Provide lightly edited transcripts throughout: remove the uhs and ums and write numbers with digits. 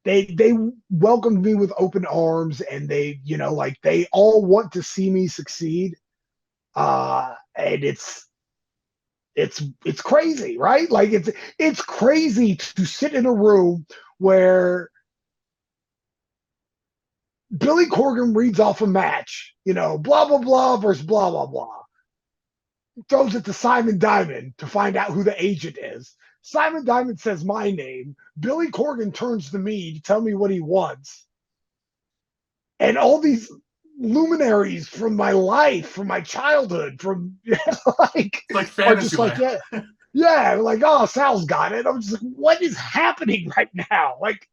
they welcomed me with open arms, and they, like they all want to see me succeed. And it's crazy, right? Like it's crazy to sit in a room where Billy Corgan reads off a match, blah blah blah versus blah blah blah. Throws it to Simon Diamond to find out who the agent is. Simon Diamond says my name. Billy Corgan turns to me to tell me what he wants. And all these luminaries from my life, from my childhood, from like, Like are just like, Fantasyland. yeah, like, oh, Sal's got it. I'm just like, what is happening right now? Like,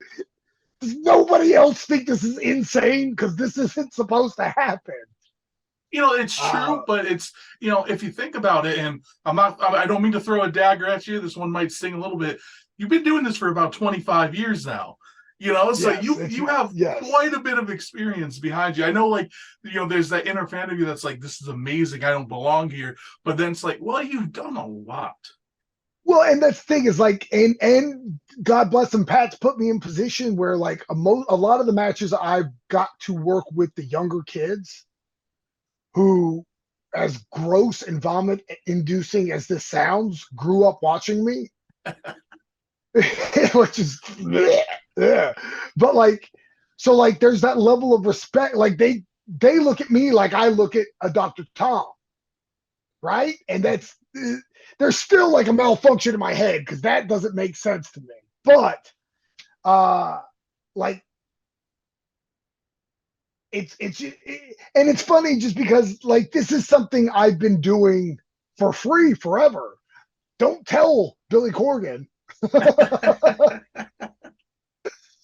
does nobody else think this is insane? Because this isn't supposed to happen. It's true, but it's, if you think about it, and I don't mean to throw a dagger at you. This one might sting a little bit. You've been doing this for about 25 years now. So Yes, you have yes. quite a bit of experience behind you. I know, like, there's that inner fan of you that's like, this is amazing. I don't belong here. But then it's like, well, you've done a lot. Well, and that's the thing is like, and God bless him, Pat's put me in position where like a lot of the matches I've got to work with the younger kids who, as gross and vomit inducing as this sounds, grew up watching me, which is, yeah. But like, so like, there's that level of respect. Like they look at me like I look at a Dr. Tom, right? And that's there's still like a malfunction in my head because that doesn't make sense to me. But like and it's funny just because like this is something I've been doing for free forever. Don't tell Billy Corgan.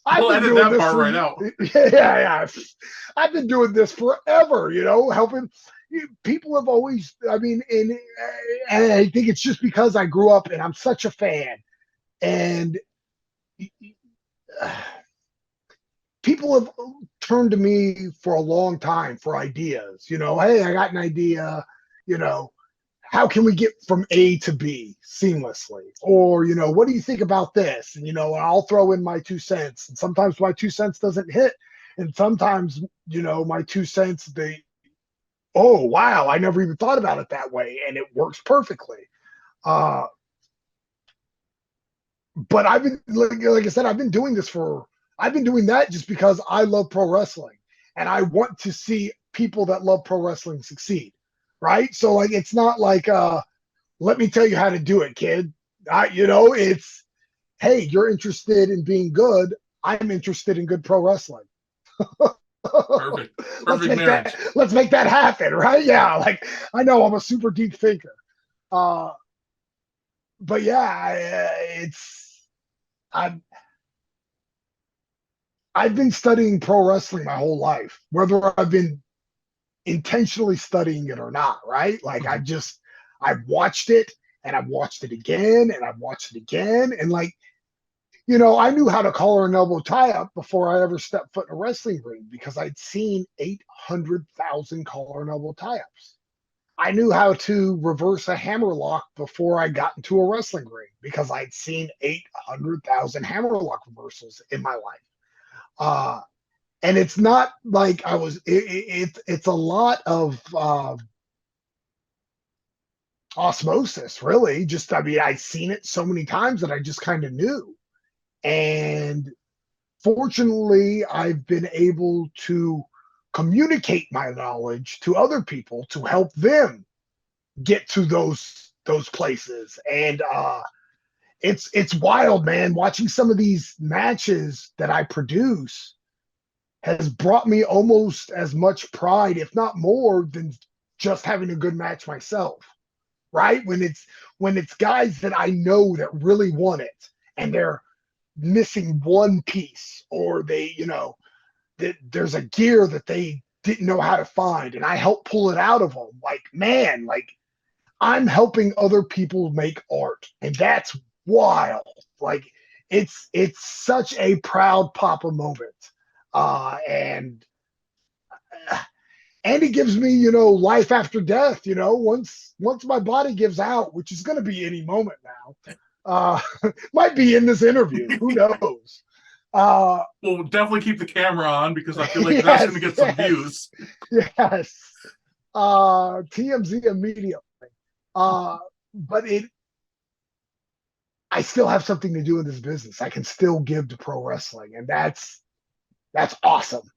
I've We'll been edit doing that this part for right out. yeah. I've been doing this forever, helping people have always, I mean, and I think it's just because I grew up and I'm such a fan. And people have turned to me for a long time for ideas. Hey, I got an idea. You know, how can we get from A to B seamlessly? Or, what do you think about this? And, I'll throw in my 2 cents. And sometimes my 2 cents doesn't hit. And sometimes, my 2 cents, oh, wow, I never even thought about it that way. And it works perfectly. Uh, but I've been, like I said, I've been doing that just because I love pro wrestling and I want to see people that love pro wrestling succeed. Right. So, like, it's not like, let me tell you how to do it, kid. It's, hey, you're interested in being good. I'm interested in good pro wrestling. Perfect. Perfect marriage. Let's make that happen, right? Yeah, like I know I'm a super deep thinker. Uh but yeah, I've I've been studying pro wrestling my whole life, whether I've been intentionally studying it or not, right? Like I've watched it and I've watched it again and I've watched it again. And like, I knew how to collar and elbow tie up before I ever stepped foot in a wrestling ring because I'd seen 800,000 collar and elbow tie ups. I knew how to reverse a hammerlock before I got into a wrestling ring because I'd seen 800,000 hammerlock reversals in my life. And it's not like it's a lot of osmosis, really. Just, I mean, I'd seen it so many times that I just kind of knew. And fortunately, I've been able to communicate my knowledge to other people to help them get to those places. And it's wild, man. Watching some of these matches that I produce has brought me almost as much pride, if not more, than just having a good match myself. Right? When it's guys that I know that really want it and they're missing one piece, or they, that there's a gear that they didn't know how to find and I help pull it out of them. Like, man, like I'm helping other people make art, and that's wild. Like it's such a proud papa moment. And it gives me, life after death. Once my body gives out, which is going to be any moment now, might be in this interview. Who knows? Uh, We'll definitely keep the camera on because I feel like that's going to yes, get some yes, views. yes. TMZ immediately. Uh, but I still have something to do in this business. I can still give to pro wrestling, and that's awesome.